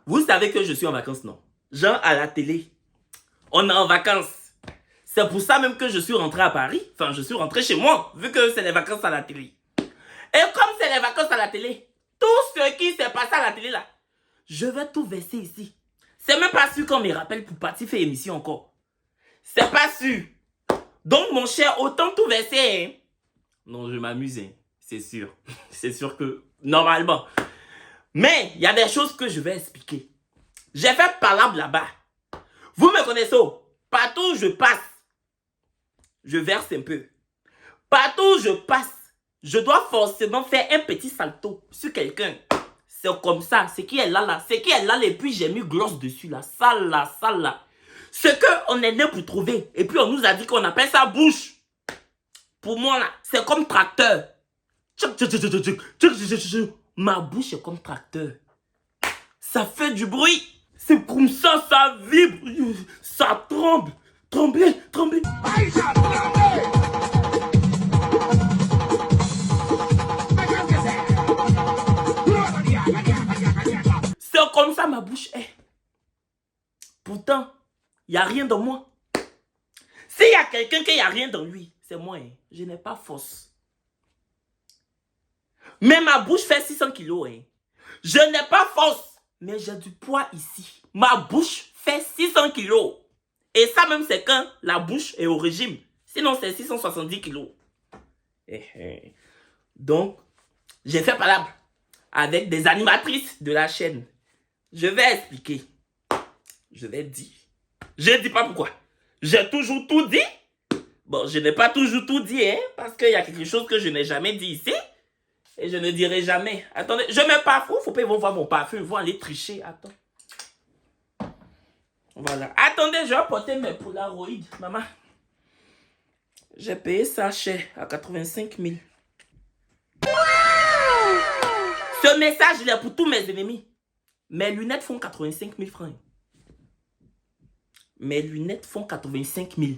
Vous savez que je suis en vacances, non? Genre à la télé. On est en vacances. C'est pour ça même que je suis rentré à Paris. Enfin, je suis rentré chez moi, vu que c'est les vacances à la télé. Et comme c'est les vacances à la télé, tout ce qui s'est passé à la télé là, je vais tout verser ici. C'est même pas sûr qu'on me rappelle pour partir faire émission encore. C'est pas sûr. Donc mon cher, autant tout verser. Hein? Non, je m'amuse, hein. C'est sûr. C'est sûr que, normalement. Mais, il y a des choses que je vais expliquer. J'ai fait palabre là-bas. Vous me connaissez, partout où je passe, je verse un peu. Partout où je passe, je dois forcément faire un petit salto sur quelqu'un. C'est comme ça. C'est qui est là. C'est qui est là et puis j'ai mis gloss dessus là. Ça là. Ce qu'on est né pour trouver. Et puis on nous a dit qu'on appelle ça bouche. Pour moi là, c'est comme tracteur. Ma bouche est comme tracteur. Ça fait du bruit. C'est comme ça, ça vibre. Ça tremble. Trembler. C'est comme ça ma bouche est. Pourtant, il n'y a rien dans moi. S'il y a quelqu'un qui n'y a rien dans lui, c'est moi. Hein. Je n'ai pas force. Mais ma bouche fait 600 kilos. Hein. Je n'ai pas force. Mais j'ai du poids ici. Ma bouche fait 600 kilos. Et ça même c'est quand la bouche est au régime. Sinon c'est 670 kilos. Donc, j'ai fait palabre avec des animatrices de la chaîne. Je vais expliquer. Je vais dire. Je ne dis pas pourquoi. J'ai toujours tout dit. Bon, je n'ai pas toujours tout dit, hein, parce qu'il y a quelque chose que je n'ai jamais dit ici. Et je ne dirai jamais. Attendez, je mets parfum. Faut pas ils vont voir mon parfum. Ils vont aller tricher. Attends. Voilà. Attendez, je vais apporter mes Polaroid, maman. J'ai payé ça cher, à 85 000. Ce message, il est pour tous mes ennemis. Mes lunettes font 85 000 francs. Mes lunettes font 85 000.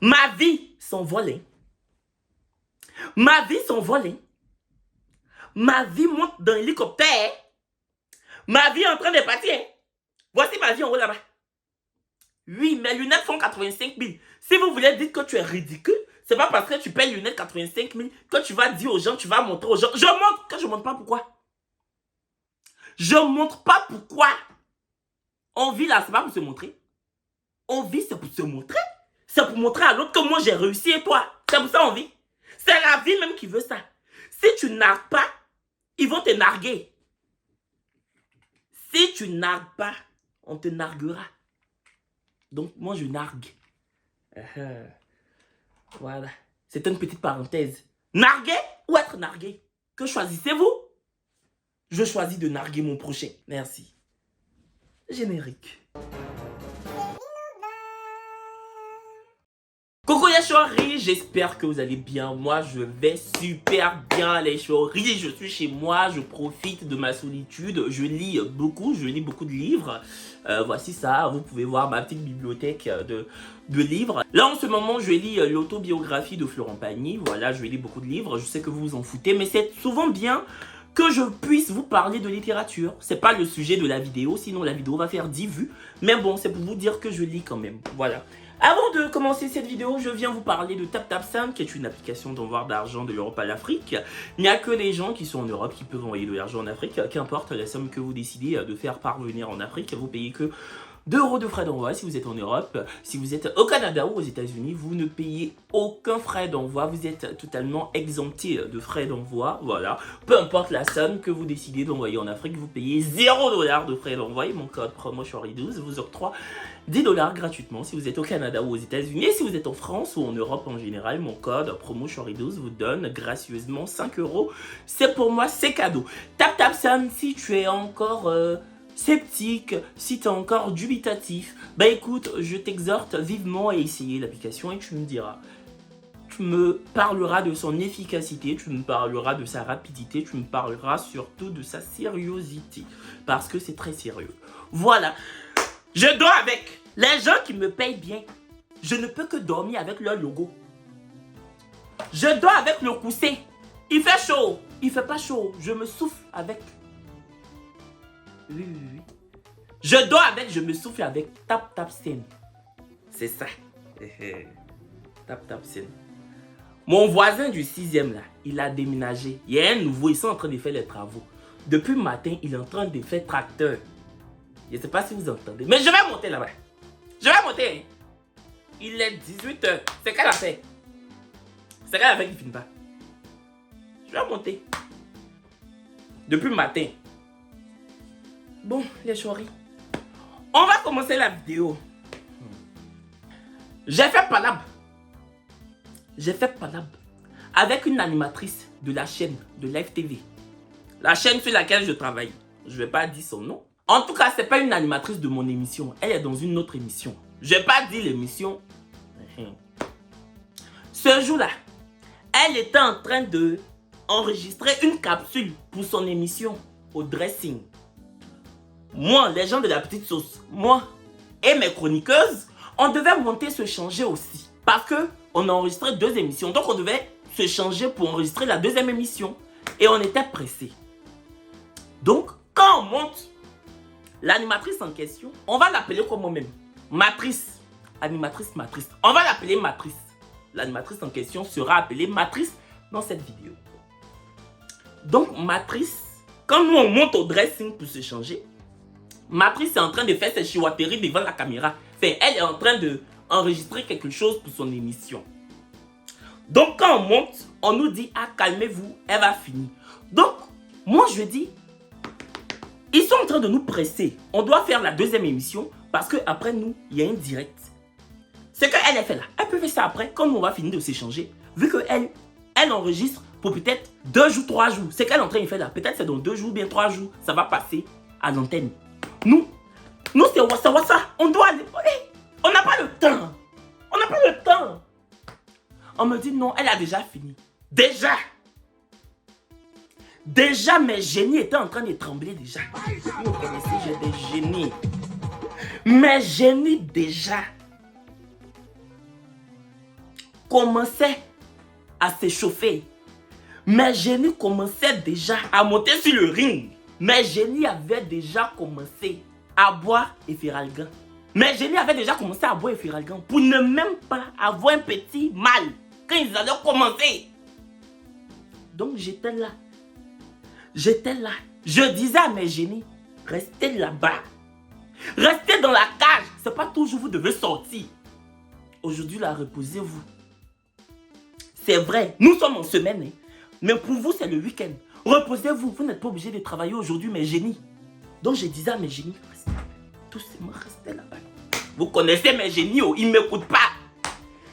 Ma vie s'envole. Ma vie s'envole. Ma vie monte dans l'hélicoptère. Ma vie est en train de partir. Voici ma vie en haut là-bas. Oui, mes lunettes font 85 000. Si vous voulez dire que tu es ridicule, c'est pas parce que tu payes lunettes 85 000 que tu vas dire aux gens, tu vas montrer aux gens. Je montre que je montre pas pourquoi. Je montre pas pourquoi. On vit là, c'est pas pour se montrer. On vit, c'est pour se montrer. C'est pour montrer à l'autre que moi j'ai réussi et toi. C'est pour ça qu'on vit. C'est la vie même qui veut ça. Si tu nargues pas, ils vont te narguer. Si tu nargues pas, on te narguera. Donc moi je nargue. Voilà. C'est une petite parenthèse. Narguer ou être nargué? Que choisissez-vous? Je choisis de narguer mon prochain. Merci. Générique. Coucou les choris, j'espère que vous allez bien. Moi je vais super bien les choris. Je suis chez moi, je profite de ma solitude. Je lis beaucoup de livres. Voici ça, vous pouvez voir ma petite bibliothèque de livres. Là en ce moment je lis l'autobiographie de Florent Pagny. Voilà, je lis beaucoup de livres, je sais que vous vous en foutez. Mais c'est souvent bien que je puisse vous parler de littérature. C'est pas le sujet de la vidéo, sinon la vidéo va faire 10 vues. Mais bon, c'est pour vous dire que je lis quand même. Voilà. Avant de commencer cette vidéo, je viens vous parler de TapTapSend, qui est une application d'envoi d'argent de l'Europe à l'Afrique. Il n'y a que les gens qui sont en Europe qui peuvent envoyer de l'argent en Afrique. Qu'importe la somme que vous décidez de faire parvenir en Afrique, vous payez que 2 € de frais d'envoi si vous êtes en Europe. Si vous êtes au Canada ou aux États-Unis, vous ne payez aucun frais d'envoi. Vous êtes totalement exempté de frais d'envoi. Voilà. Peu importe la somme que vous décidez d'envoyer en Afrique, vous payez 0 $ de frais d'envoi. Et mon code promo Chory12 vous octroie 10 $ gratuitement si vous êtes au Canada ou aux États-Unis. Et si vous êtes en France ou en Europe en général, mon code promo Chory12 vous donne gracieusement 5 €. C'est pour moi, c'est cadeau. TapTapSend, si tu es encore sceptique, si tu es encore dubitatif, bah écoute, je t'exhorte vivement à essayer l'application et tu me diras. Tu me parleras de son efficacité, tu me parleras de sa rapidité, tu me parleras surtout de sa sérieuxité. Parce que c'est très sérieux. Voilà. Je dors avec les gens qui me payent bien. Je ne peux que dormir avec leur logo. Je dors avec le coussin. Il fait chaud. Il fait pas chaud. Je me souffle avec. Oui, oui, oui. Je dors avec, je me souffle avec tap tap scène. C'est ça. Tap tap scène. Mon voisin du 6e là, il a déménagé. Il y a un nouveau, ils sont en train de faire les travaux. Depuis le matin, il est en train de faire tracteur. Je ne sais pas si vous entendez. Mais je vais monter là-bas. Je vais monter. Il est 18h. C'est quelle affaire? C'est quelle affaire qui ne finit pas? Je vais monter. Depuis le matin. Bon, les choris. On va commencer la vidéo. J'ai fait palabre. J'ai fait palabre avec une animatrice de la chaîne de Live TV. La chaîne sur laquelle je travaille. Je ne vais pas dire son nom. En tout cas, ce n'est pas une animatrice de mon émission. Elle est dans une autre émission. Je ne vais pas dire l'émission. Ce jour-là, elle était en train de enregistrer une capsule pour son émission au dressing. Moi, les gens de la petite sauce, moi et mes chroniqueuses, on devait monter se changer aussi. Parce qu'on a enregistré 2 émissions. Donc, on devait se changer pour enregistrer la 2e émission. Et on était pressés. Donc, quand on monte, l'animatrice en question, on va l'appeler comme moi-même. Matrice. Animatrice, matrice. On va l'appeler Matrice. L'animatrice en question sera appelée Matrice dans cette vidéo. Donc, Matrice, quand nous on monte au dressing pour se changer, Matrice est en train de faire ses chihuateries devant la caméra. Enfin, elle est en train d'enregistrer quelque chose pour son émission. Donc, quand on monte, on nous dit, ah, calmez-vous, elle va finir. Donc, moi, je dis, ils sont en train de nous presser. On doit faire la 2e émission parce qu'après nous, il y a un direct. Ce qu'elle a fait là, elle peut faire ça après, quand nous, on va finir de s'échanger. Vu qu'elle enregistre pour peut-être 2 jours, 3 jours. Ce qu'elle est en train de faire là, peut-être c'est dans 2 jours, bien 3 jours, ça va passer à l'antenne. Nous c'est WhatsApp. On doit aller. On n'a pas le temps. On n'a pas le temps. On me dit non, elle a déjà fini. Déjà, mes génies étaient en train de trembler déjà. Vous connaissez, j'ai des génies. Mes génies déjà commençaient à s'échauffer. Mes génies commençaient déjà à monter sur le ring. Mes génies avaient déjà commencé à boire Efferalgan. Mes génies avaient déjà commencé à boire Efferalgan pour ne même pas avoir un petit mal quand ils allaient commencer. Donc j'étais là. Je disais à mes génies, restez là-bas. Restez dans la cage. C'est pas toujours vous devez sortir. Aujourd'hui, là, reposez-vous. C'est vrai, nous sommes en semaine. Hein. Mais pour vous, c'est le week-end. Reposez-vous. Vous n'êtes pas obligés de travailler aujourd'hui, mes génies. Donc, je disais à mes génies, restez. Tous ces mots, restez là-bas. Vous connaissez mes génies, oh, ils ne m'écoutent pas.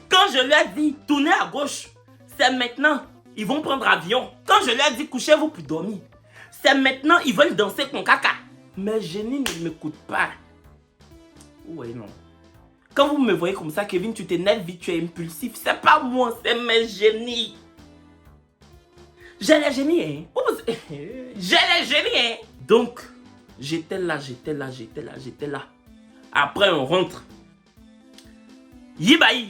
Quand je leur dis, tournez à gauche, c'est maintenant. Ils vont prendre avion. Quand je leur dis, couchez-vous pour dormir, c'est maintenant, ils veulent danser con caca. Mes génies ne m'écoutent pas. Ouais, non. Quand vous me voyez comme ça, Kevin, tu t'énerves vite, tu es impulsif. C'est pas moi, c'est mes génies. J'ai les génies, hein. J'ai les génies, hein. Donc, j'étais là. Après, on rentre. Yibaï,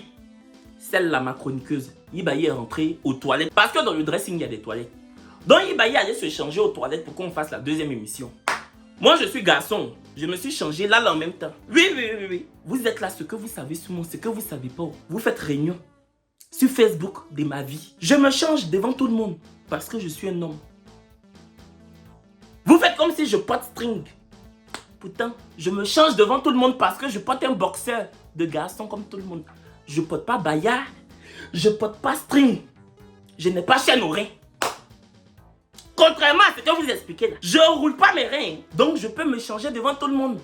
celle-là, ma chroniqueuse, Yibaï est rentrée aux toilettes. Parce que dans le dressing, il y a des toilettes. Donc, Yibaï allait se changer aux toilettes pour qu'on fasse la 2e émission. Moi, je suis garçon. Je me suis changé là en même temps. Oui. Vous êtes là, ce que vous savez sur moi, ce que vous ne savez pas. Vous faites réunion sur Facebook de ma vie. Je me change devant tout le monde parce que je suis un homme. Vous faites comme si je porte string. Pourtant, je me change devant tout le monde parce que je porte un boxeur de garçon comme tout le monde. Je ne porte pas bayard. Je ne porte pas string. Je n'ai pas chaîne aux reins. Contrairement à ce que vous expliquez là, je ne roule pas mes reins. Donc je peux me changer devant tout le monde.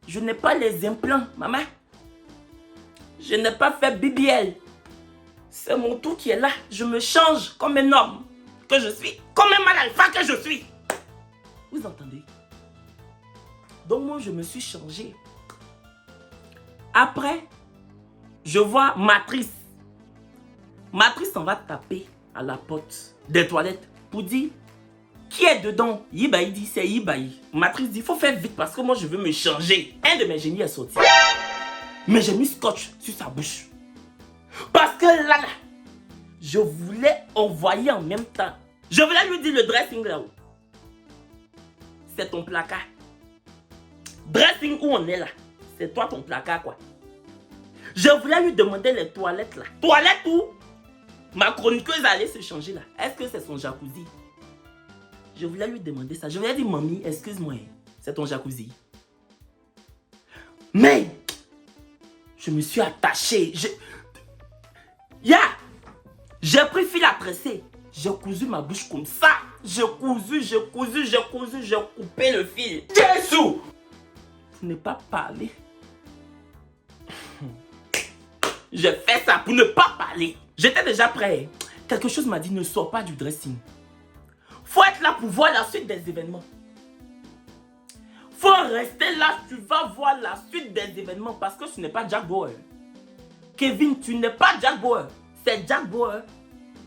Je n'ai pas les implants, maman. Je n'ai pas fait BBL. C'est mon tout qui est là. Je me change comme un homme que je suis. Comme un mal alpha que je suis. Vous entendez? Donc moi je me suis changé. Après, je vois Matrice. Matrice s'en va taper à la porte des toilettes pour dire qui est dedans. Yibaï dit c'est Yibaï. Matrice dit il faut faire vite parce que moi je veux me changer. Un de mes génies est sorti. Mais j'ai mis scotch sur sa bouche. Parce que là, je voulais envoyer en même temps. Je voulais lui dire le dressing là-haut. C'est ton placard. Dressing où on est là. C'est toi ton placard quoi. Je voulais lui demander les toilettes là. Toilettes où ma chroniqueuse allait se changer là. Est-ce que c'est son jacuzzi? Je voulais lui demander ça. Je lui ai dit, mamie, excuse-moi, c'est ton jacuzzi. Mais, je me suis attaché. J'ai pris fil à tresser. J'ai cousu ma bouche comme ça. J'ai coupé le fil. Jésus! Pour ne pas parler. J'ai fait ça pour ne pas parler. J'étais déjà prêt. Quelque chose m'a dit, ne sors pas du dressing. Faut être là pour voir la suite des événements. Faut rester là, tu vas voir la suite des événements parce que tu n'es pas Jack Bauer. Kevin, tu n'es pas Jack Bauer. C'est Jack Bauer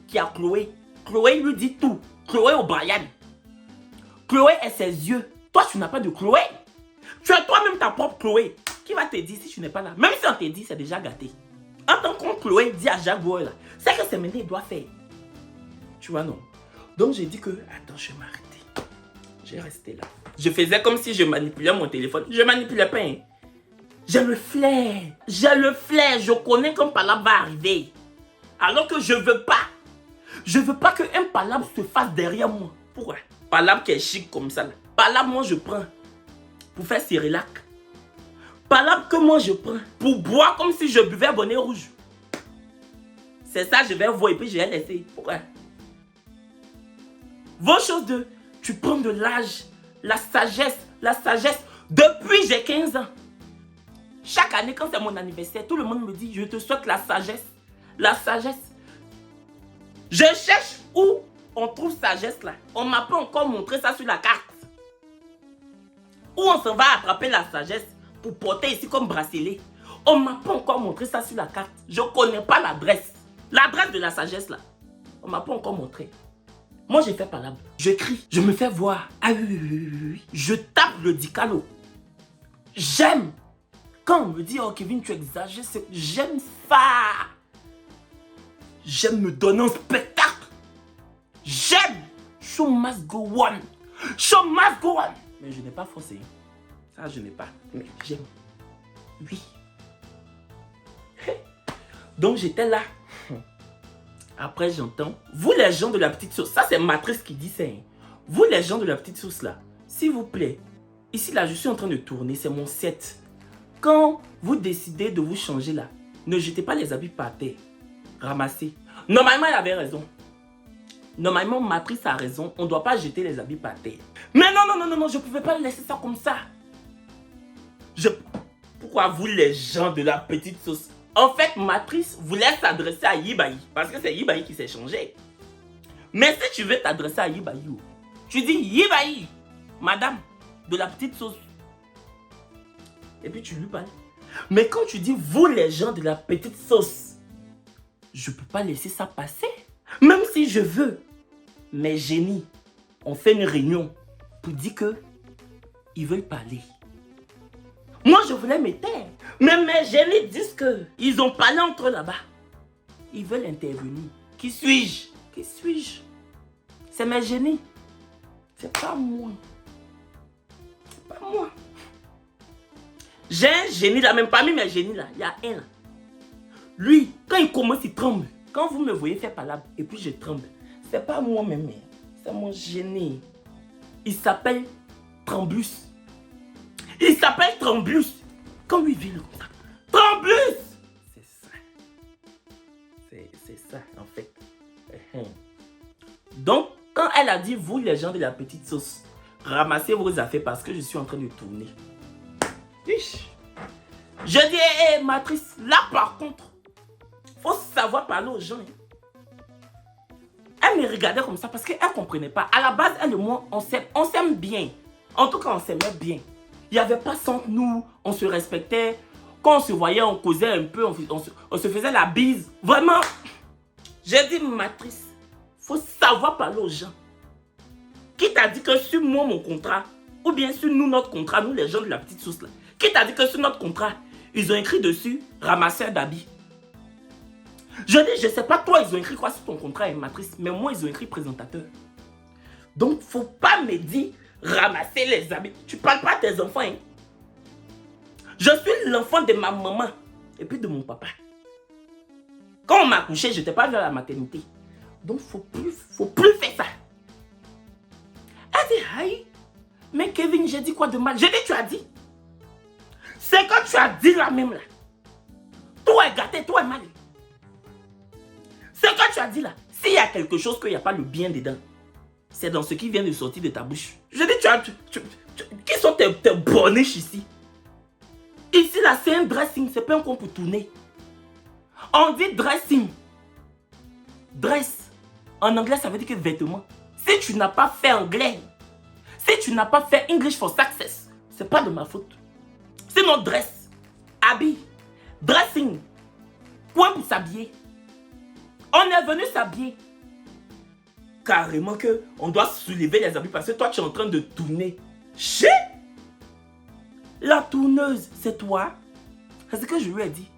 qui a Chloé. Chloé lui dit tout. Chloé O'Brien. Chloé est ses yeux. Toi, tu n'as pas de Chloé. Tu as toi-même ta propre Chloé. Qui va te dire si tu n'es pas là? Même si on te dit, c'est déjà gâté. En tant que Chloé dit à Jack Bauer là, c'est que c'est maintenant il doit faire. Tu vois, non? Donc j'ai dit que, attends, je vais m'arrêter. J'ai resté là. Je faisais comme si je manipulais mon téléphone. Je manipulais pas. Hein. J'ai le flair. Je connais qu'un palabre va arriver. Alors que je veux pas. Je veux pas qu'un palabre se fasse derrière moi. Pourquoi? Palabre qui est chic comme ça. Là. Palabre, moi, je prends pour faire Cyrillac. Palabre que moi, je prends pour boire comme si je buvais bonnet rouge. C'est ça, je vais voir et puis je vais laisser. Pourquoi? Vos choses de... Tu prends de l'âge, la sagesse. Depuis j'ai 15 ans. Chaque année, quand c'est mon anniversaire, tout le monde me dit, je te souhaite la sagesse. La sagesse. Je cherche où on trouve sagesse là. On m'a pas encore montré ça sur la carte. Où on s'en va attraper la sagesse pour porter ici comme bracelet. On m'a pas encore montré ça sur la carte. Je connais pas l'adresse. L'adresse de la sagesse là. On m'a pas encore montré. Moi, j'ai fait palabre. Je crie. Je me fais voir. Ah oui. Je tape le dicalo. J'aime. Quand on me dit, oh Kevin, tu exagères, j'aime ça. J'aime me donner un spectacle. J'aime. Show must go on. Show must go on. Mais je n'ai pas forcé. Ça, je n'ai pas. Mais j'aime. Oui. Donc, j'étais là. Après, j'entends, vous les gens de la petite sauce, ça c'est Matrice qui dit ça. Hein. Vous les gens de la petite sauce là, s'il vous plaît, ici là, je suis en train de tourner, c'est mon set. Quand vous décidez de vous changer là, ne jetez pas les habits par terre. Ramassez. Normalement, elle avait raison. Normalement, Matrice a raison, on ne doit pas jeter les habits par terre. Mais non, je ne pouvais pas laisser ça comme ça. Pourquoi vous les gens de la petite sauce? En fait, Matrice voulait s'adresser à Yibayi. Parce que c'est Yibayi qui s'est changé. Mais si tu veux t'adresser à Yibayi, tu dis Yibayi, madame de la petite sauce. Et puis tu lui parles. Mais quand tu dis vous les gens de la petite sauce, je ne peux pas laisser ça passer. Même si je veux. Mes génies ont fait une réunion pour dire que ils veulent parler. Moi, je voulais me taire. Mais mes génies disent qu'ils ont parlé entre eux là-bas. Ils veulent intervenir. Qui suis-je? C'est mes génies. C'est pas moi. J'ai un génie là, même parmi mes génies là, il y a un là. Lui, quand il commence, il tremble. Quand vous me voyez faire palabre et puis je tremble, c'est pas moi-même, c'est mon génie. Il s'appelle Trambus. Quand lui vient comme ça. Trambus! C'est ça, en fait. Donc, quand elle a dit, vous les gens de la petite sauce, ramassez vos affaires parce que je suis en train de tourner. Je dis, hé, Matrice, là par contre, faut savoir parler aux gens. Elle me regardait comme ça parce qu'elle ne comprenait pas. À la base, elle et moi, on s'aime bien. En tout cas, on s'aimait bien. Il n'y avait pas sans nous, on se respectait. Quand on se voyait, on causait un peu, on se faisait la bise. Vraiment, j'ai dit, Matrice, faut savoir parler aux gens. Qui t'a dit que sur moi, mon contrat, ou bien sur nous, notre contrat, nous les gens de la petite sauce là, qui t'a dit que sur notre contrat, ils ont écrit dessus, ramasseur d'habits. Je dis, je sais pas, toi, ils ont écrit quoi sur ton contrat, Matrice, mais moi, ils ont écrit présentateur. Donc, faut pas me dire, ramasser les habits. Tu parles pas à tes enfants, hein. Je suis l'enfant de ma maman et puis de mon papa. Quand on m'a accouché, je n'étais pas vers la maternité. Donc, faut plus faire ça. Elle dit, aïe, mais Kevin, j'ai dit quoi de mal? J'ai dit, tu as dit. C'est quand tu as dit là même là. Tout est gâté, tout est mal. C'est quand tu as dit là. S'il y a quelque chose qu'il n'y a pas le bien dedans, c'est dans ce qui vient de sortir de ta bouche. Je dis, qui sont tes boniches ici? Ici là, c'est un dressing, c'est pas un compte pour tourner. On dit dressing. Dress. En anglais, ça veut dire que vêtement. Si tu n'as pas fait anglais, si tu n'as pas fait English for Success, c'est pas de ma faute. Sinon, dress, habille, dressing, point pour s'habiller. On est venu s'habiller. Carrément que on doit soulever les habits parce que toi, tu es en train de tourner. Chut! La tourneuse, c'est toi. C'est ce que je lui ai dit.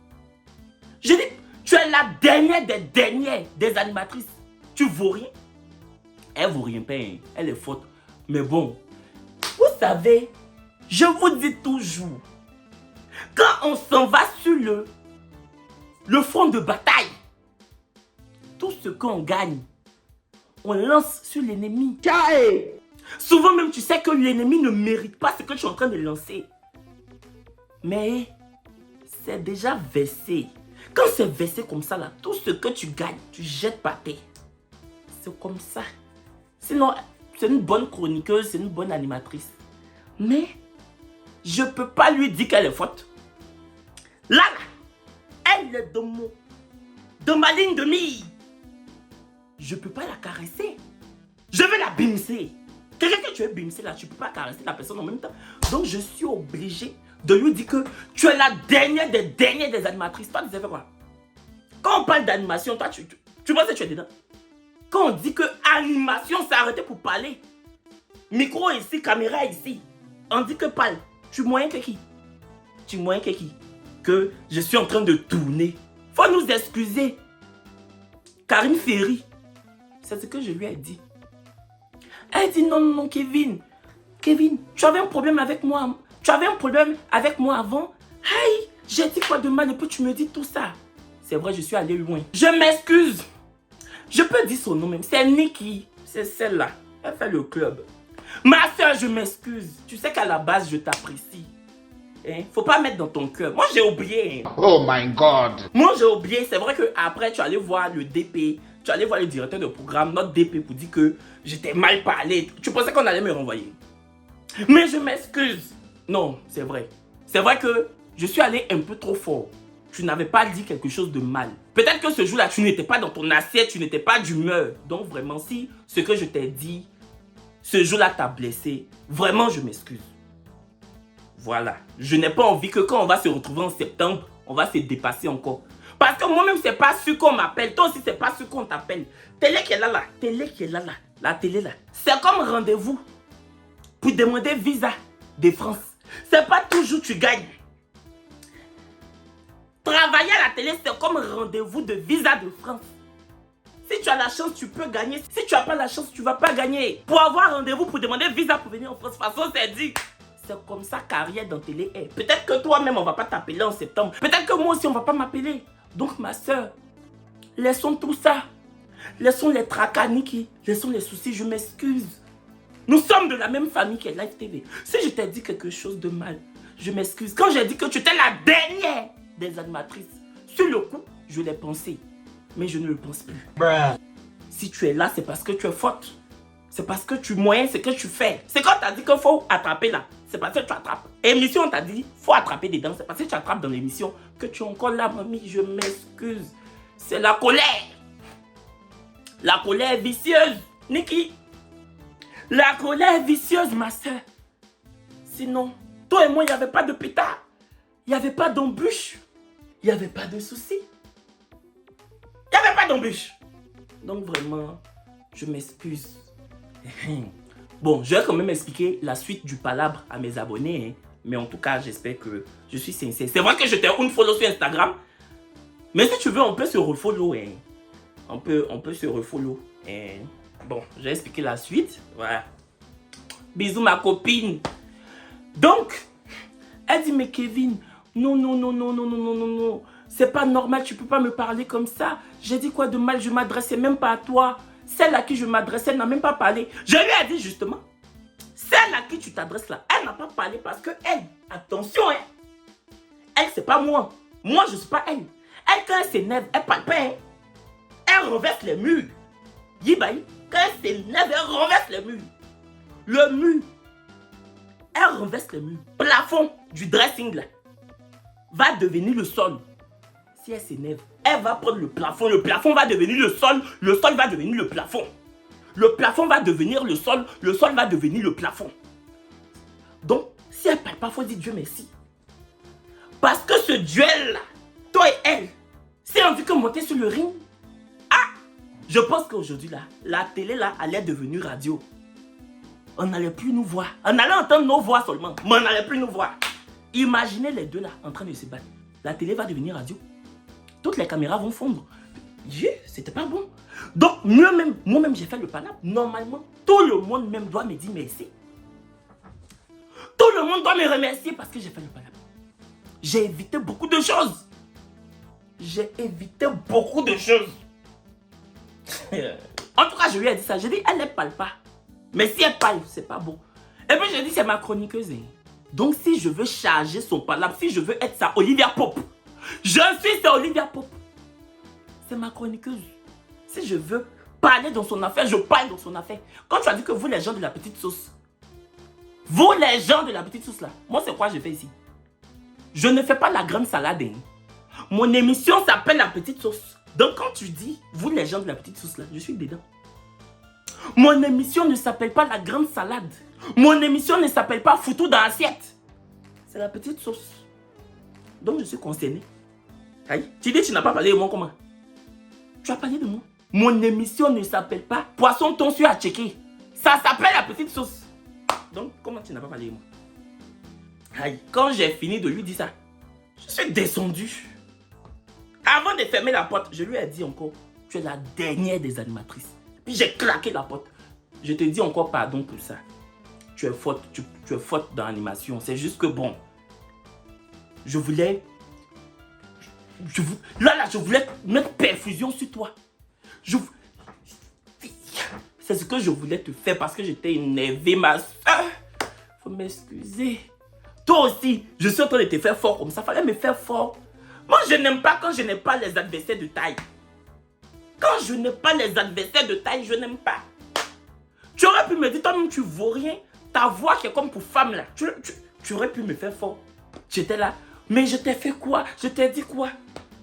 Je dis, tu es la dernière des dernières des animatrices. Tu vaux rien. Elle vaut rien, hein. Elle est forte. Mais bon, vous savez, je vous dis toujours, quand on s'en va sur le front de bataille, tout ce qu'on gagne, on lance sur l'ennemi. Souvent même, tu sais que l'ennemi ne mérite pas ce que tu es en train de lancer. Mais c'est déjà versé. Quand c'est versé comme ça, là, tout ce que tu gagnes, tu jettes par terre. C'est comme ça. Sinon, c'est une bonne chroniqueuse, c'est une bonne animatrice. Mais, je ne peux pas lui dire qu'elle est forte. Là, elle est de ma ligne de mire. Je ne peux pas la caresser. Je vais la bimser. Quelqu'un que tu veux bimser là, tu ne peux pas caresser la personne en même temps. Donc, je suis obligé de lui dire que tu es la dernière des dernières des animatrices. Toi, tu sais quoi? Quand on parle d'animation, toi, tu penses que tu es dedans? Quand on dit que animation, c'est arrêté pour parler. Micro ici, caméra ici. On dit que parle. Tu es moyen que qui? Tu es moyen que qui? Que je suis en train de tourner. Faut nous excuser. Karine Ferry. C'est ce que je lui ai dit. Elle dit non, non, Kevin. Kevin, tu avais un problème avec moi. Tu avais un problème avec moi avant. Hey, j'ai dit quoi de mal et puis tu me dis tout ça. C'est vrai, je suis allé loin. Je m'excuse. Je peux dire son nom même. C'est Nikki. C'est celle-là. Elle fait le club. Ma soeur, je m'excuse. Tu sais qu'à la base, je t'apprécie. Hein? Faut pas mettre dans ton cœur. Moi, j'ai oublié. Hein? Oh my God. Moi, j'ai oublié. C'est vrai qu'après, tu allais voir le DP. Tu allais voir le directeur de programme, notre DP, pour dire que j'étais mal parlé. Tu pensais qu'on allait me renvoyer. Mais je m'excuse. Non, c'est vrai. C'est vrai que je suis allé un peu trop fort. Tu n'avais pas dit quelque chose de mal. Peut-être que ce jour-là, tu n'étais pas dans ton assiette, tu n'étais pas d'humeur. Donc vraiment, si ce que je t'ai dit, ce jour-là t'a blessé, vraiment, je m'excuse. Voilà. Je n'ai pas envie que quand on va se retrouver en septembre, on va se dépasser encore. Parce que moi-même, c'est pas sûr qu'on m'appelle. Toi aussi, c'est pas sûr qu'on t'appelle. Télé qui est là, là. Télé qui est là, là. La télé, là. C'est comme rendez-vous pour demander visa de France. C'est pas toujours tu gagnes. Travailler à la télé, c'est comme rendez-vous de visa de France. Si tu as la chance, tu peux gagner. Si tu n'as pas la chance, tu ne vas pas gagner. Pour avoir rendez-vous, pour demander visa pour venir en France, de toute façon, c'est dit. C'est comme ça carrière dans télé est. Peut-être que toi-même, on ne va pas t'appeler en septembre. Peut-être que moi aussi, on ne va pas m'appeler. Donc, ma soeur, laissons tout ça. Laissons les tracas, Niki. Laissons les soucis, je m'excuse. Nous sommes de la même famille qu'est Live TV. Si je t'ai dit quelque chose de mal, je m'excuse. Quand j'ai dit que tu étais la dernière des animatrices, sur le coup, je l'ai pensé. Mais je ne le pense plus. Si tu es là, c'est parce que tu es forte. C'est parce que tu es moyen, c'est que tu fais. C'est quand tu as dit qu'il faut attraper là. C'est parce que tu attrapes. Émission, on t'a dit, faut attraper dedans. C'est parce que tu attrapes dans l'émission que tu es encore là, mamie. Je m'excuse. C'est la colère. La colère vicieuse. Niki. La colère vicieuse, ma soeur. Sinon, toi et moi, il n'y avait pas de pétard. Il n'y avait pas d'embûche. Il n'y avait pas de soucis. Il n'y avait pas d'embûche. Donc vraiment, je m'excuse. Bon, je vais quand même expliquer la suite du palabre à mes abonnés. Hein. Mais en tout cas, j'espère que je suis sincère. C'est vrai que je t'ai unfollow sur Instagram. Mais si tu veux, on peut se refollow. Hein. On peut se refollow. Hein. Bon, je vais expliquer la suite. Voilà. Bisous ma copine. Donc, elle dit, mais Kevin, Non, non, non, non, non, non, non, non, non. C'est pas normal, tu peux pas me parler comme ça. J'ai dit quoi de mal, je m'adressais même pas à toi. Celle à qui je m'adressais n'a même pas parlé. Je lui ai dit justement, celle à qui tu t'adresses là, elle n'a pas parlé parce que elle, attention, hein, elle c'est pas moi. Moi je suis pas elle. Elle quand elle s'énerve, elle parle pas, hein. Elle renverse les murs. Yibaï, quand elle s'énerve, elle renverse les murs. Le mur. Elle renverse les murs. Plafond du dressing là va devenir le sol. Si elle s'énerve, elle va prendre le plafond va devenir le sol va devenir le plafond va devenir le sol va devenir le plafond. Donc, si elle ne parle pas, il faut dire Dieu merci. Parce que ce duel-là, toi et elle, c'est on dit que monter sur le ring, je pense qu'aujourd'hui, là, la télé, là, allait devenir radio. On n'allait plus nous voir. On allait entendre nos voix seulement, mais on n'allait plus nous voir. Imaginez les deux là en train de se battre. La télé va devenir radio. Toutes les caméras vont fondre. C'était pas bon. Donc, moi-même, j'ai fait le palabre. Normalement, tout le monde même doit me dire merci. Tout le monde doit me remercier parce que j'ai fait le palabre. J'ai évité beaucoup de choses. En tout cas, je lui ai dit ça. J'ai dit, elle ne parle pas. Mais si elle parle, c'est pas bon. Et puis, j'ai dit, c'est ma chroniqueuse. Donc, si je veux charger son palabre, si je veux être sa Olivia Pope, je suis sa Olivia Pope. C'est ma chroniqueuse. Si je veux parler dans son affaire, je parle dans son affaire. Quand tu as dit que vous, les gens de la petite sauce, vous, les gens de la petite sauce là, moi, c'est quoi je fais ici? Je ne fais pas la grande salade. Mon émission s'appelle la petite sauce. Donc, quand tu dis, vous, les gens de la petite sauce là, je suis dedans. Mon émission ne s'appelle pas la grande salade. Mon émission ne s'appelle pas foutu dans l'assiette. C'est la petite sauce. Donc, je suis concerné. Aïe, tu dis que tu n'as pas parlé de moi comment? Tu as parlé de moi. Mon émission ne s'appelle pas Poisson thon sur à checker. Ça s'appelle la petite sauce. Donc, comment tu n'as pas parlé de moi? Aïe, quand j'ai fini de lui dire ça, je suis descendu. Avant de fermer la porte, je lui ai dit encore, tu es la dernière des animatrices. Puis j'ai claqué la porte. Je te dis encore pardon pour ça. Tu es faute, tu es faute dans l'animation. C'est juste que bon, je voulais mettre perfusion sur toi. C'est ce que je voulais te faire parce que j'étais énervé, ma soeur. Faut m'excuser. Toi aussi, je suis en train de te faire fort comme ça. Fallait me faire fort. Moi, je n'aime pas quand je n'ai pas les adversaires de taille. Quand je n'ai pas les adversaires de taille, je n'aime pas. Tu aurais pu me dire, toi-même, tu vaux rien. Ta voix qui est comme pour femme, là. Tu aurais pu me faire fort. J'étais là. Mais je t'ai fait quoi? Je t'ai dit quoi?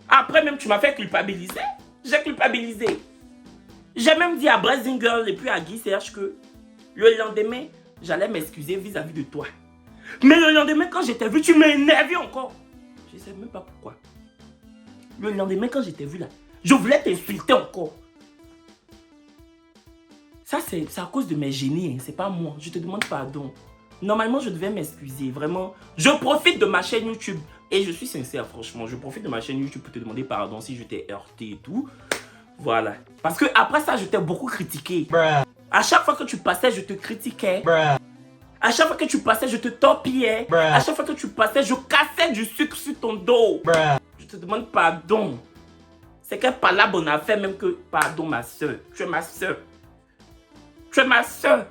Après, même, tu m'as fait culpabiliser. J'ai culpabilisé. J'ai même dit à Blazing Girl et puis à Guy Serge que le lendemain, j'allais m'excuser vis-à-vis de toi. Mais le lendemain, quand je t'ai vu, tu m'as énervé encore. Je ne sais même pas pourquoi. Le lendemain, quand je t'ai vu là, je voulais t'insulter encore. Ça, c'est à cause de mes génies, hein. C'est pas moi. Je te demande pardon. Normalement, je devais m'excuser. Vraiment, je profite de ma chaîne YouTube. Et je suis sincère, franchement. Je profite de ma chaîne YouTube pour te demander pardon si je t'ai heurté et tout. Voilà. Parce que après ça, je t'ai beaucoup critiqué. Bruh. À chaque fois que tu passais, je te critiquais. Bruh. À chaque fois que tu passais, je te torpillais. Bruh. À chaque fois que tu passais, je cassais du sucre sur ton dos. Bruh. Je te demande pardon. C'est quelle palabre on a fait même que pardon, ma soeur. Tu es ma soeur. Tu es ma soeur.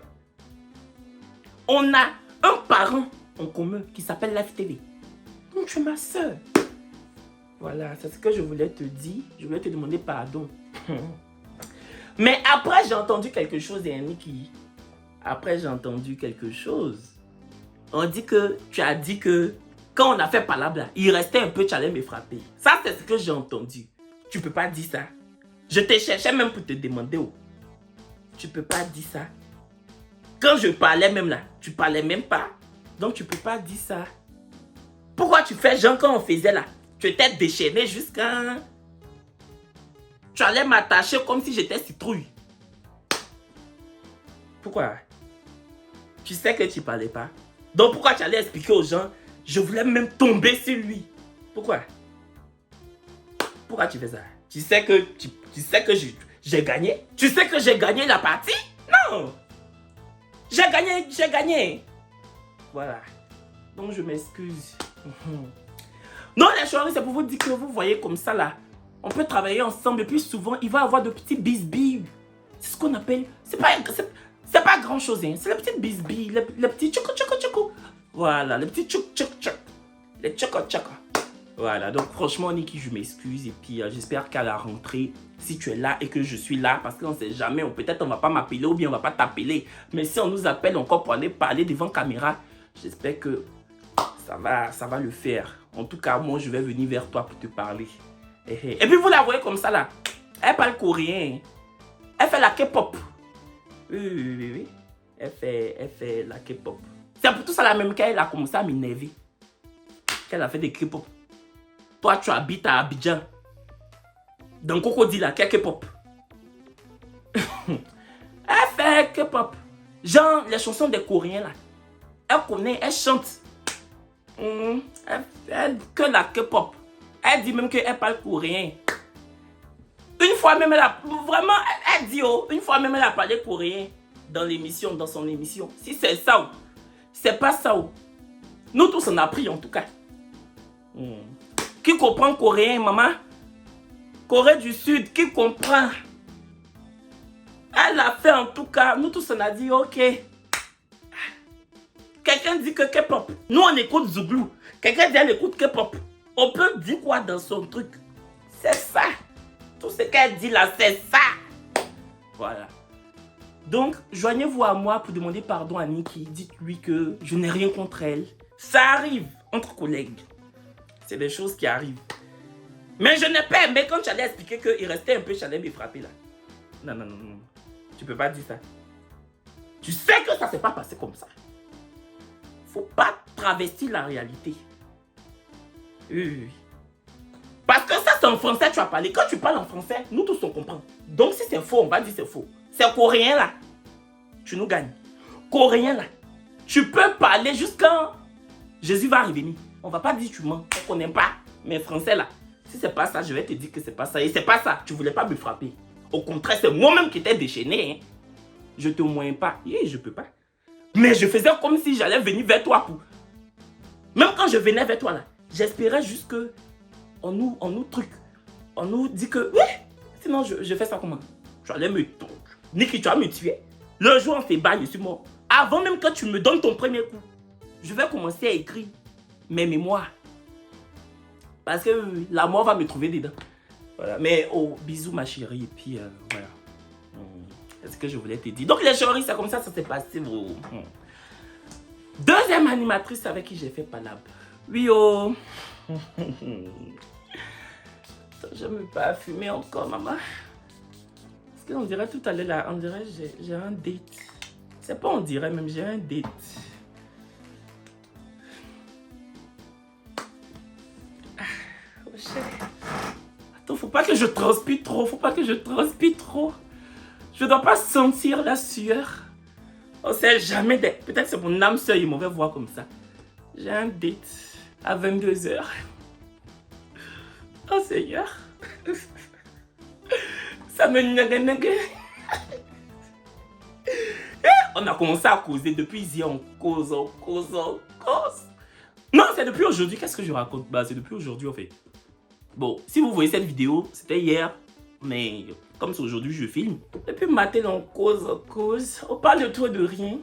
On a un parent en commun qui s'appelle Live TV. Donc tu es ma soeur. Voilà, c'est ce que je voulais te dire. Je voulais te demander pardon. Mais après, j'ai entendu quelque chose, Niki. Après, j'ai entendu quelque chose. On dit que tu as dit que quand on a fait palabre, il restait un peu, tu allais me frapper. Ça, c'est ce que j'ai entendu. Tu peux pas dire ça. Je te cherchais même pour te demander. Oh. Tu peux pas dire ça. Quand je parlais même là, tu parlais même pas. Donc tu peux pas dire ça. Pourquoi tu fais genre quand on faisait là? Tu étais déchaîné jusqu'à... Tu allais m'attacher comme si j'étais citrouille. Pourquoi? Tu sais que tu parlais pas. Donc pourquoi tu allais expliquer aux gens? Je voulais même tomber sur lui. Pourquoi? Pourquoi tu fais ça? Tu sais que j'ai gagné? Tu sais que j'ai gagné la partie? Non! J'ai gagné. Voilà. Donc je m'excuse. Non, les chéris, c'est pour vous dire que vous voyez comme ça là. On peut travailler ensemble et puis souvent, il va y avoir de petits bisbilles. C'est ce qu'on appelle... C'est pas grand chose, hein. C'est les petites bisbilles, les petits tchoco tchoco tchoco. Voilà, les petits tchouk tchouk tchouk. Les tchoco tchoco. Voilà, donc franchement, Niki, je m'excuse. Et puis, j'espère qu'à la rentrée, si tu es là et que je suis là, parce qu'on ne sait jamais, peut-être on ne va pas m'appeler ou bien on ne va pas t'appeler. Mais si on nous appelle encore pour aller parler devant caméra, j'espère que ça va le faire. En tout cas, moi, je vais venir vers toi pour te parler. Et puis, vous la voyez comme ça, là. Elle parle coréen. Elle fait la K-pop. Oui. Elle fait la K-pop. C'est pour tout ça, la même qu'elle a commencé à m'énerver. Qu'elle a fait des K-pop. Toi, tu habites à Abidjan. Dans Cocody, là, K-pop. Elle fait K-pop. Genre, les chansons des Coréens, là. Elle connaît, elle chante. Elle que la K-pop. Elle dit même qu'elle parle coréen. Une fois même, elle a... Vraiment, elle dit, oh, une fois même, elle a parlé coréen dans l'émission, dans son émission. Si c'est ça, oh, c'est pas ça, oh. Nous tous, on a appris, en tout cas. Qui comprend coréen, maman? Corée du Sud, qui comprend? Elle a fait en tout cas, nous tous on a dit ok. Quelqu'un dit que K-pop. Nous on écoute Zouglou. Quelqu'un dit elle écoute K-pop. On peut dire quoi dans son truc? C'est ça. Tout ce qu'elle dit là, c'est ça. Voilà. Donc, joignez-vous à moi pour demander pardon à Niki. Dites-lui que je n'ai rien contre elle. Ça arrive entre collègues. C'est des choses qui arrivent. Mais je n'ai pas aimé quand tu allais expliquer qu'il restait un peu, j'allais me frapper là. Non. Tu peux pas dire ça. Tu sais que ça ne s'est pas passé comme ça. Faut pas travestir la réalité. Oui. Parce que ça, c'est en français tu as parlé. Quand tu parles en français, nous tous on comprend. Donc si c'est faux, on va dire c'est faux. C'est coréen là. Tu nous gagnes. Coréen là. Tu peux parler jusqu'à Jésus va revenir. On va pas dire tu mens. On connaît pas. Mais français là. Si c'est pas ça, je vais te dire que c'est pas ça. Et c'est pas ça. Tu voulais pas me frapper. Au contraire, c'est moi-même qui t'ai déchaîné. Hein. Je te moigne pas. Je peux pas. Mais je faisais comme si j'allais venir vers toi pour... Même quand je venais vers toi là, j'espérais juste que on nous truc. On nous dit que... Oui. Sinon, je fais ça comment? Tu allais me... Niki, tu vas me tuer. Le jour on s'est baillé, je suis mort. Avant même que tu me donnes ton premier coup, je vais commencer à écrire mes mémoires. Parce que la mort va me trouver dedans. Voilà. Mais oh, bisous ma chérie. Et puis voilà. C'est ce que je voulais te dire. Donc les chéris, c'est comme ça s'est passé. Deuxième animatrice avec qui j'ai fait Palab. Oui oh. Je ne veux pas fumer encore maman. Parce qu'on dirait tout à l'heure là, on dirait j'ai un date. C'est pas on dirait même, j'ai un date. Attends, faut pas que je transpire trop, Je dois pas sentir la sueur. On sait jamais. Peut-être c'est mon âme sœur, il m'aurait voir comme ça. J'ai un date à 22 h. Oh Seigneur. Ça me negue. On a commencé à causer depuis hier, on cause. Non, c'est depuis aujourd'hui. Qu'est-ce que je raconte? Bah, c'est depuis aujourd'hui en fait. Bon, si vous voyez cette vidéo, c'était hier, mais comme c'est aujourd'hui, je filme. Et puis matin, on cause. On parle de tout et de rien.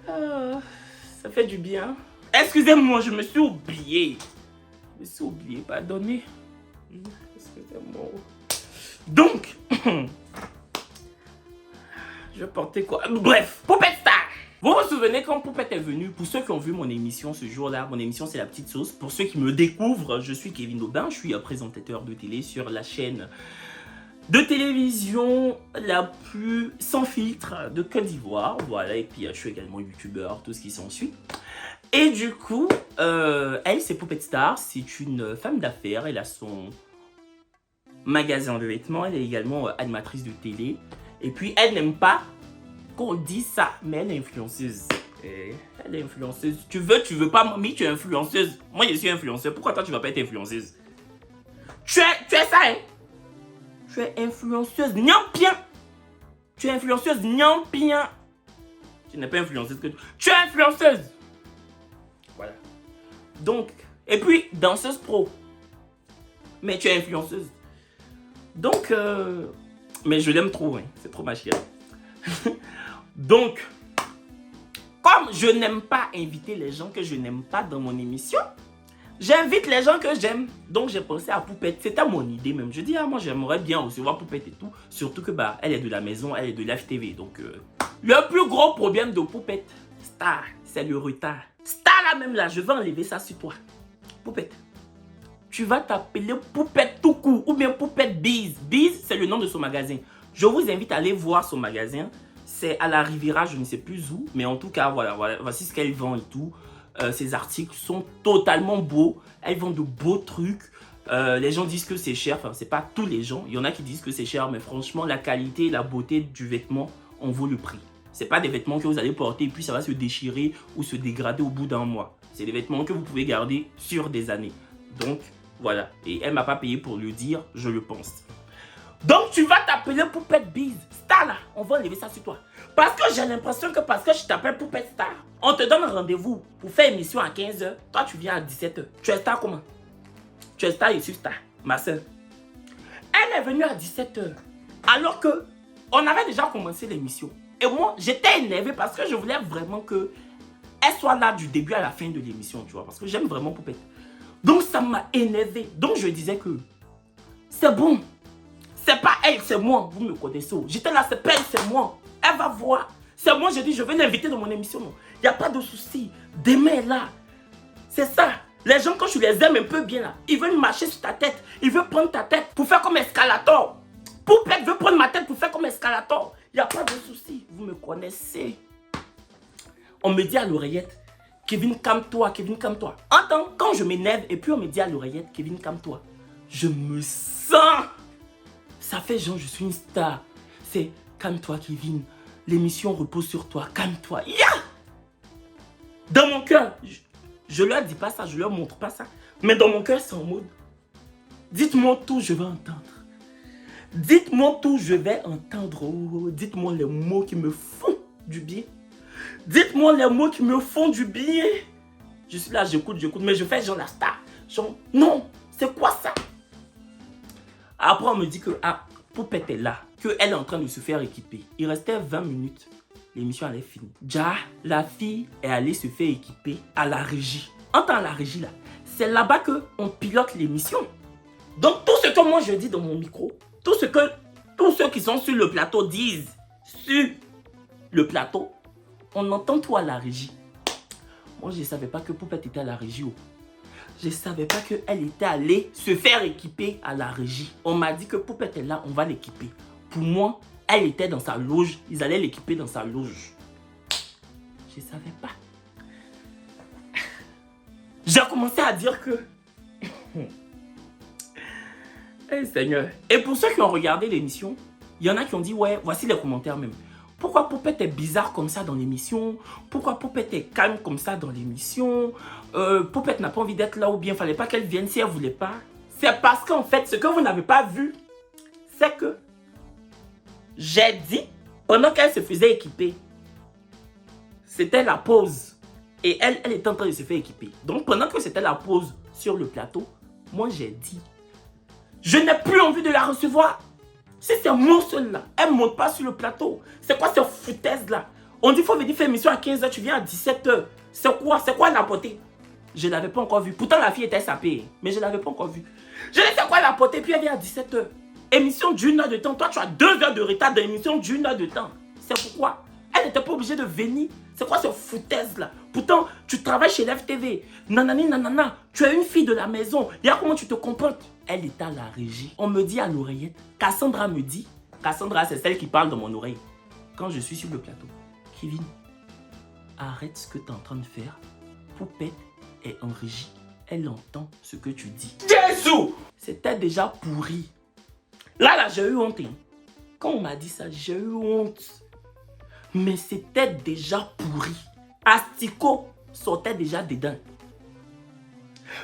Ça fait du bien. Excusez-moi, je me suis oublié. Pardonnez. Excusez-moi. Donc, je portais quoi? Bref, Poupette Star. Vous vous souvenez quand Poupette est venue? Pour ceux qui ont vu mon émission ce jour-là, mon émission c'est La Petite Sauce. Pour ceux qui me découvrent, je suis Kevin Aubin, je suis présentateur de télé sur la chaîne de télévision la plus sans filtre de Côte d'Ivoire. Voilà, et puis je suis également youtubeur, tout ce qui s'ensuit. Et du coup, elle c'est Poupette Star, c'est une femme d'affaires, elle a son magasin de vêtements, elle est également animatrice de télé. Et puis elle n'aime pas qu'on dise ça, mais elle est influenceuse. Elle est influenceuse. Tu veux pas, mamie, tu es influenceuse. Moi, je suis influenceuse. Pourquoi toi, tu vas pas être influenceuse? Tu es ça, hein? Tu es influenceuse. Nyampien. Tu es influenceuse. Nyampien. Tu n'es pas influenceuse que tu es influenceuse. Voilà. Donc, et puis, danseuse pro. Mais tu es influenceuse. Donc, mais je l'aime trop, hein. C'est trop ma chérie. Donc, comme je n'aime pas inviter les gens que je n'aime pas dans mon émission, j'invite les gens que j'aime. Donc, j'ai pensé à Poupette. C'était mon idée même. Je dis, ah, moi, j'aimerais bien recevoir Poupette et tout. Surtout que, bah, elle est de la maison, elle est de Live TV. Donc, le plus gros problème de Poupette, Star, c'est le retard. Star, là même, là, je vais enlever ça sur toi. Poupette. Tu vas t'appeler Poupette tout court ou bien Poupette Biz. Biz, c'est le nom de son magasin. Je vous invite à aller voir son magasin. C'est à la Riviera, je ne sais plus où. Mais en tout cas, voilà, voici ce qu'elle vend et tout. Ses articles sont totalement beaux. Elle vend de beaux trucs. Les gens disent que c'est cher. Enfin, c'est pas tous les gens. Il y en a qui disent que c'est cher. Mais franchement, la qualité et la beauté du vêtement en vaut le prix. C'est pas des vêtements que vous allez porter et puis ça va se déchirer ou se dégrader au bout d'un mois. C'est des vêtements que vous pouvez garder sur des années. Donc, voilà. Et elle m'a pas payé pour le dire, je le pense. Donc, tu vas t'appeler Poupette Biz. Star là, on va enlever ça sur toi. Parce que j'ai l'impression que parce que je t'appelle Poupette Star, on te donne rendez-vous pour faire émission à 15 h. Toi, tu viens à 17 h. Tu es star comment? Tu es star et je suis star, ma soeur. Elle est venue à 17 h. Alors que on avait déjà commencé l'émission. Et moi, j'étais énervé parce que je voulais vraiment que elle soit là du début à la fin de l'émission, tu vois. Parce que j'aime vraiment Poupette. Donc, ça m'a énervé. Donc, je disais que c'est bon. C'est pas elle, c'est moi. Vous me connaissez. J'étais là, c'est pas elle, c'est moi. Elle va voir. C'est moi, je dis, je vais l'inviter dans mon émission. Il n'y a pas de souci. Demain est là. C'est ça. Les gens, quand je les aime un peu bien là, ils veulent marcher sur ta tête. Ils veulent prendre ta tête pour faire comme escalator. Poupette veut prendre ma tête pour faire comme escalator. Il n'y a pas de souci. Vous me connaissez. On me dit à l'oreillette, Kevin, calme-toi, Kevin, calme-toi. Entends, quand je m'énerve et puis on me dit à l'oreillette, Kevin, calme-toi. Je me sens. Ça fait genre, je suis une star. C'est calme-toi, Kevin. L'émission repose sur toi. Calme-toi. Yeah! Dans mon cœur, je leur dis pas ça, je leur montre pas ça. Mais dans mon cœur, c'est en mode, dites-moi tout, je vais entendre. Dites-moi tout, je vais entendre. Oh, dites-moi les mots qui me font du bien. Dites-moi les mots qui me font du bien. Je suis là, j'écoute, mais je fais genre la star. Genre, non, c'est quoi ça? Après, on me dit que Poupette est là, qu'elle est en train de se faire équiper. Il restait 20 minutes, l'émission allait finir. Déjà, la fille est allée se faire équiper à la régie. Entends la régie là, c'est là-bas qu'on pilote l'émission. Donc, tout ce que moi je dis dans mon micro, tout ce que tous ceux qui sont sur le plateau disent sur le plateau, on entend tout à la régie. Moi, je ne savais pas que Poupette était à la régie. Je ne savais pas qu'elle était allée se faire équiper à la régie. On m'a dit que Poupette est là, on va l'équiper. Pour moi, elle était dans sa loge. Ils allaient l'équiper dans sa loge. Je ne savais pas. J'ai commencé à dire que... Hey, Seigneur. Et pour ceux qui ont regardé l'émission, il y en a qui ont dit, ouais, voici les commentaires même. Pourquoi Poupette est bizarre comme ça dans l'émission? Pourquoi Poupette est calme comme ça dans l'émission? Poupette n'a pas envie d'être là ou bien il ne fallait pas qu'elle vienne si elle ne voulait pas. C'est parce qu'en fait, ce que vous n'avez pas vu, c'est que j'ai dit, pendant qu'elle se faisait équiper, c'était la pause. Et elle était en train de se faire équiper. Donc pendant que c'était la pause sur le plateau, moi j'ai dit, je n'ai plus envie de la recevoir. Si c'est moi seul là, elle ne monte pas sur le plateau. C'est quoi cette foutaise là? On dit qu'il faut venir faire émission à 15 h, tu viens à 17 h. C'est quoi la portée? Je ne l'avais pas encore vue. Pourtant la fille était sapée, mais je ne l'avais pas encore vue. Je ne sais quoi la portée, puis elle vient à 17 h. Émission d'1 heure de temps. Toi tu as 2 heures de retard dans l'émission d'1 heure de temps. C'est pourquoi elle n'était pas obligée de venir. C'est quoi cette foutaise là? Pourtant tu travailles chez Live TV. Nanani nanana. Tu es une fille de la maison. Regarde comment tu te comportes. Elle est à la régie. On me dit à l'oreillette. Cassandra me dit. Cassandra, c'est celle qui parle dans mon oreille. Quand je suis sur le plateau. Kevin, arrête ce que tu es en train de faire. Poupette est en régie. Elle entend ce que tu dis. Jésus! C'était déjà pourri. Là, j'ai eu honte. Quand on m'a dit ça, j'ai eu honte. Mais c'était déjà pourri. Asticot sortait déjà dedans.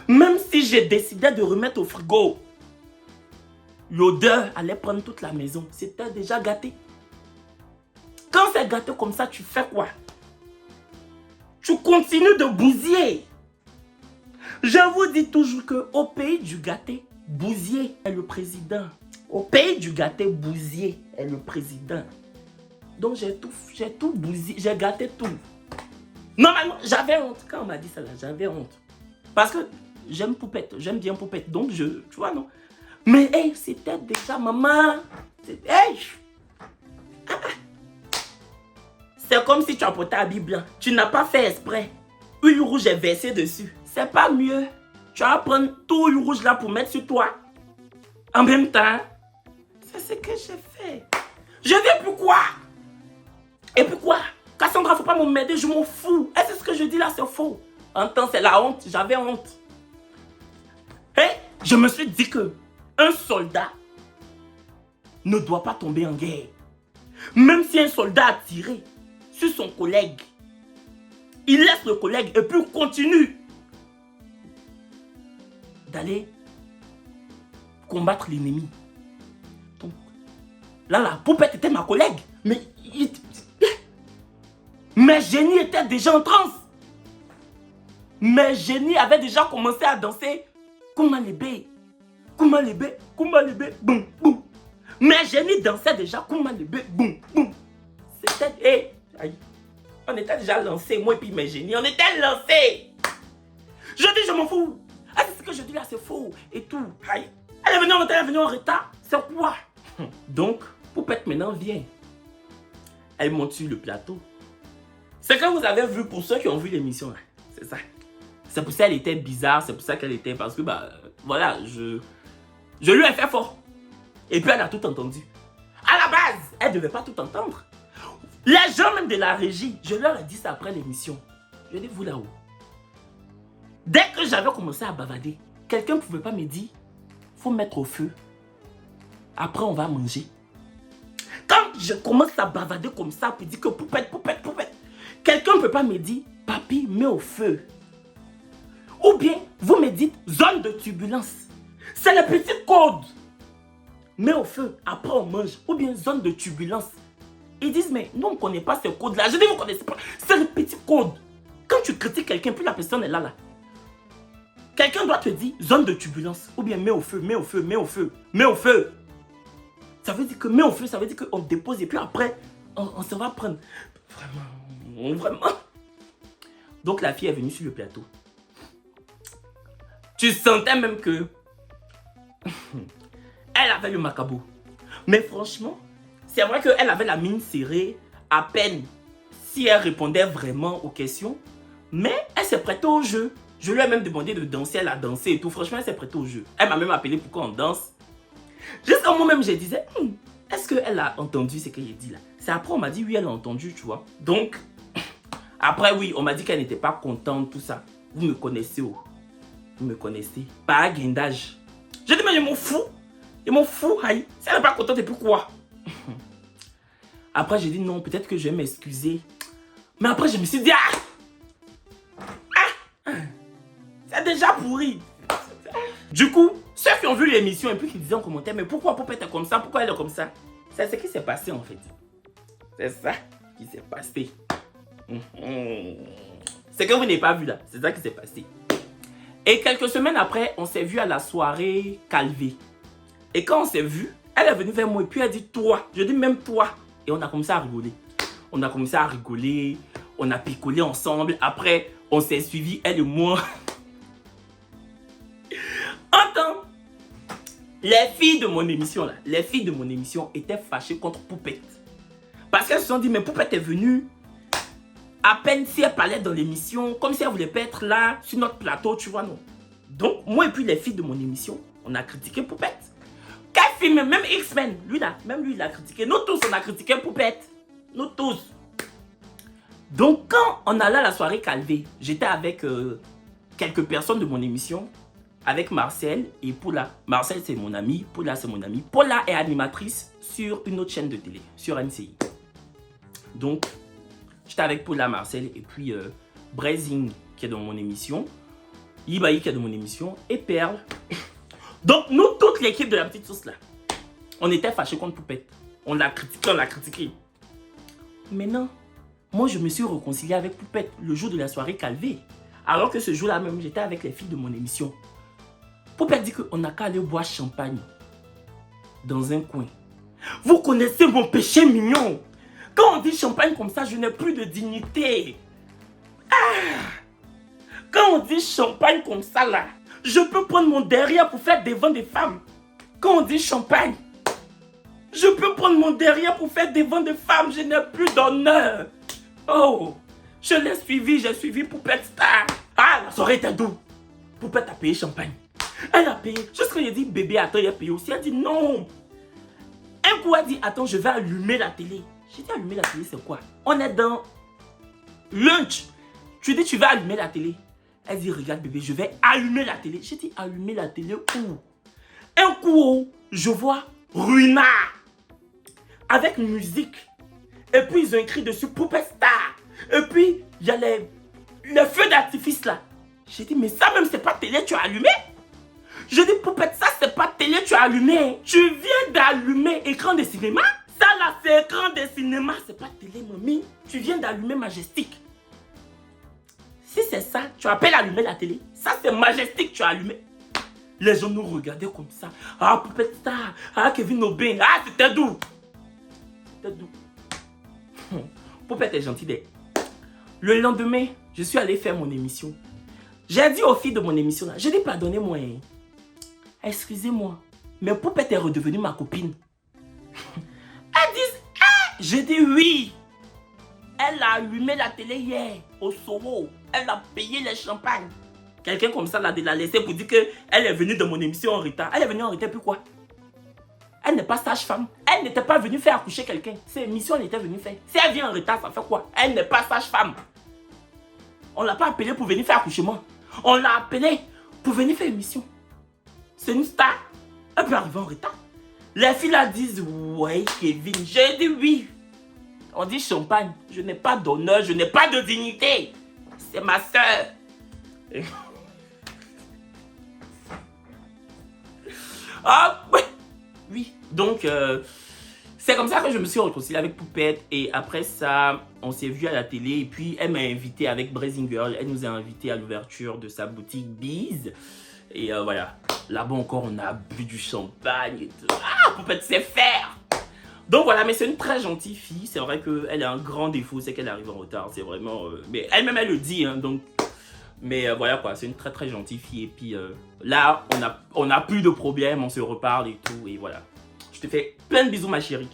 Même si j'ai décidé de remettre au frigo, l'odeur allait prendre toute la maison. C'était déjà gâté. Quand c'est gâté comme ça, tu fais quoi? Tu continues de bousiller. Je vous dis toujours qu'au pays du gâté, Bouzier est le président. Au pays du gâté, Bouzier est le président. Donc j'ai tout bousillé, j'ai gâté tout. Normalement, j'avais honte. Quand on m'a dit ça là, j'avais honte. Parce que j'aime Poupette, j'aime bien Poupette. Donc tu vois non. Mais hey, c'était déjà maman. Hey. C'est comme si tu apportais un habit blanc. Tu n'as pas fait exprès. Huile rouge est versée dessus. C'est pas mieux. Tu vas prendre tout l'huile rouge là pour mettre sur toi. En même temps, c'est ce que j'ai fait. Je dis pourquoi? Et pourquoi? Cassandra, faut pas m'aider, je m'en fous. Est-ce que ce que je dis là, c'est faux? En temps, c'est la honte. J'avais honte. Et je me suis dit que un soldat ne doit pas tomber en guerre. Même si un soldat a tiré sur son collègue, il laisse le collègue et puis continue d'aller combattre l'ennemi. Donc, là, la Poupette était ma collègue. Mais mes génies étaient déjà en transe. Mes génies avaient déjà commencé à danser Kouma Lébé, Kouma Lébé, Kouma Lébé, boum, boum. Mes génies dansaient déjà Kouma Lébé, boum, boum. C'était... on était déjà lancés, moi et puis mes génies, on était lancés. Je dis, je m'en fous. Ah, c'est ce que je dis là, c'est faux. Et tout. Aïe. Elle est venue en retard. C'est quoi? Donc, Poupette maintenant vient. Elle monte sur le plateau. C'est que vous avez vu pour ceux qui ont vu l'émission. C'est ça. C'est pour ça qu'elle était bizarre. C'est pour ça qu'elle était... Parce que, bah, voilà, je lui ai fait fort. Et puis, elle a tout entendu. À la base, elle ne devait pas tout entendre. Les gens même de la régie, je leur ai dit ça après l'émission. Je dis, vous là-haut. Dès que j'avais commencé à bavader, quelqu'un ne pouvait pas me dire, faut mettre au feu. Après, on va manger. Quand je commence à bavader comme ça, puis dire que Poupette, Poupette, Poupette, quelqu'un ne peut pas me dire, papy, mets au feu. Ou bien, vous me dites, zone de turbulence. C'est le petit code. Mets au feu, après on mange. Ou bien, zone de turbulence. Ils disent, mais nous, on ne connaît pas ce code-là. Je dis, vous ne connaissez pas. C'est le petit code. Quand tu critiques quelqu'un, puis la personne est là. Quelqu'un doit te dire, zone de turbulence. Ou bien, mets au feu, mets au feu, mets au feu, mets au feu. Ça veut dire que mets au feu, ça veut dire qu'on dépose et puis après, on se va prendre. Vraiment, vraiment. Donc, la fille est venue sur le plateau. Tu sentais même que... elle avait le macabo. Mais franchement, c'est vrai qu'elle avait la mine serrée à peine si elle répondait vraiment aux questions. Mais elle s'est prêtée au jeu. Je lui ai même demandé de danser, elle a dansé et tout. Franchement, elle s'est prêtée au jeu. Elle m'a même appelé pour qu'on danse. Jusqu'à moi-même, je disais, est-ce qu'elle a entendu ce que j'ai dit là? C'est après, on m'a dit, oui, elle a entendu, tu vois. Donc, après, oui, on m'a dit qu'elle n'était pas contente, tout ça. Vous me connaissez, oh. Vous me connaissez. Pas guindage. Je dis, mais je m'en fous. Je m'en fous, aïe. Si elle n'est pas contente, et pourquoi? Après, j'ai dit, non, peut-être que je vais m'excuser. Mais après, je me suis dit, c'est déjà pourri. Du coup, ceux qui ont vu l'émission et puis qui disaient en commentaire, mais pourquoi Poupette est comme ça? Pourquoi elle est comme ça? C'est ce qui s'est passé en fait. C'est ça qui s'est passé. C'est que vous n'avez pas vu là. C'est ça qui s'est passé. Et quelques semaines après, on s'est vu à la soirée Calvé. Et quand on s'est vu, elle est venue vers moi et puis elle dit toi. Je dis même toi. Et on a commencé à rigoler. On a commencé à rigoler. On a picolé ensemble. Après, on s'est suivis, elle et moi. Entends, les filles de mon émission là, les filles de mon émission étaient fâchées contre Poupette. Parce qu'elles se sont dit, mais Poupette est venue. À peine si elle parlait dans l'émission, comme si elle voulait pas être là, sur notre plateau, tu vois, non. Donc, moi et puis les filles de mon émission, on a critiqué Poupette. Quel film, même X-Men, lui là, même lui il a critiqué. Nous tous, on a critiqué Poupette. Nous tous. Donc, quand on allait à la soirée Calvé, j'étais avec quelques personnes de mon émission, avec Marcel et Paula. Marcel, c'est mon ami. Paula, c'est mon ami. Paula est animatrice sur une autre chaîne de télé, sur MCI. Donc, j'étais avec Paula, Marcel et puis Brezing, qui est dans mon émission. Ibaï, qui est dans mon émission. Et Perle. Donc, nous, toute l'équipe de la petite sauce là, on était fâchés contre Poupette. On l'a critiqué, on l'a critiqué. Maintenant, moi, je me suis réconcilié avec Poupette le jour de la soirée Calvé. Alors que ce jour-là même, j'étais avec les filles de mon émission. Poupette dit qu'on n'a qu'à aller boire champagne dans un coin. Vous connaissez mon péché mignon. Quand on dit champagne comme ça, je n'ai plus de dignité. Quand on dit champagne comme ça là, je peux prendre mon derrière pour faire devant des femmes. Quand on dit champagne, je peux prendre mon derrière pour faire devant des femmes. Je n'ai plus d'honneur. Oh, je l'ai suivi, j'ai suivi Poupette Star. Ah, la soirée était douce. Poupette a payé champagne. Elle a payé. Juste quand j'ai dit bébé, attends, il a payé aussi. Elle dit non. Un coup, elle dit attends, je vais allumer la télé. J'ai dit allumer la télé, c'est quoi? On est dans lunch. Tu dis tu vas allumer la télé. Elle dit regarde bébé, je vais allumer la télé. J'ai dit allumer la télé où? Un coup, je vois Ruinard avec musique. Et puis ils ont écrit dessus Poupette Star. Et puis il y a les feux d'artifice là. J'ai dit mais ça même c'est pas télé, tu as allumé? Je dis Poupette, ça c'est pas télé, tu as allumé. Tu viens d'allumer écran de cinéma? Ça là c'est écran de cinéma, c'est pas télé mamie. Tu viens d'allumer Majestic. Si c'est ça, tu appelles allumer la télé. Ça c'est Majestic, tu as allumé. Les gens nous regardaient comme ça. Ah Poupette Star, ah Kevin Aubin, ah c'était doux. C'était doux. Poupette est gentille. Le lendemain, je suis allé faire mon émission. J'ai dit aux filles de mon émission là, je dis pardonnez-moi. Excusez-moi, mais Poupette est redevenue ma copine. Elles disent, j'ai dit oui. Elle a allumé la télé hier, au Soro. Elle a payé les champagnes. Quelqu'un comme ça l'a laissé pour dire qu'elle est venue de mon émission en retard. Elle est venue en retard, puis quoi? Elle n'est pas sage-femme. Elle n'était pas venue faire accoucher quelqu'un. C'est l'émission elle était venue faire. Si elle vient en retard, ça fait quoi? Elle n'est pas sage-femme. On ne l'a pas appelée pour venir faire accouchement. On l'a appelée pour venir faire émission. C'est une star. Elle peut arriver en retard. Les filles là disent, ouais Kevin, j'ai dit oui. On dit champagne. Je n'ai pas d'honneur, je n'ai pas de dignité. C'est ma soeur. Ah oui. Oui. Donc, c'est comme ça que je me suis réconcilié avec Poupette. Et après ça, on s'est vu à la télé. Et puis, elle m'a invité avec Blazing Girl. Elle nous a invités à l'ouverture de sa boutique Bise. Et voilà. Là-bas encore, on a bu du champagne et tout. Ah, Poupette sait faire. Donc voilà, mais c'est une très gentille fille. C'est vrai qu'elle a un grand défaut, c'est qu'elle arrive en retard. C'est vraiment... mais elle-même, elle le dit. Hein, donc... Mais voilà quoi, c'est une très très gentille fille. Et puis là, on a plus de problèmes, on se reparle et tout. Et voilà. Je te fais plein de bisous ma chérie.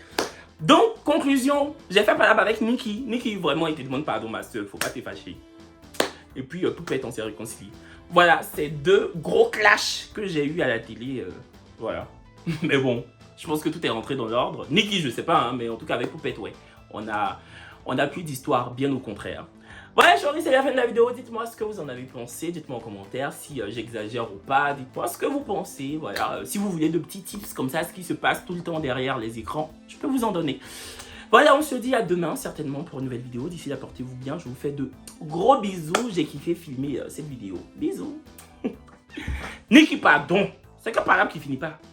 Donc, conclusion, j'ai fait palabre avec Nikki. Nikki, vraiment, il te demande pardon ma soeur, faut pas te fâcher. Et puis, Poupette, on s'est réconcilié. Voilà, c'est deux gros clashs que j'ai eu à la télé. Voilà. Mais bon, je pense que tout est rentré dans l'ordre. Nikki, je sais pas, hein, mais en tout cas avec Poupette, ouais. On a plus d'histoire, bien au contraire. Voilà, chérie, c'est la fin de la vidéo. Dites-moi ce que vous en avez pensé. Dites-moi en commentaire si j'exagère ou pas. Dites-moi ce que vous pensez. Voilà, si vous voulez de petits tips comme ça, ce qui se passe tout le temps derrière les écrans, je peux vous en donner. Voilà, on se dit à demain certainement pour une nouvelle vidéo. D'ici là, portez-vous bien. Je vous fais de gros bisous. J'ai kiffé filmer cette vidéo. Bisous. Nikki, pardon. C'est que par là qui finit pas.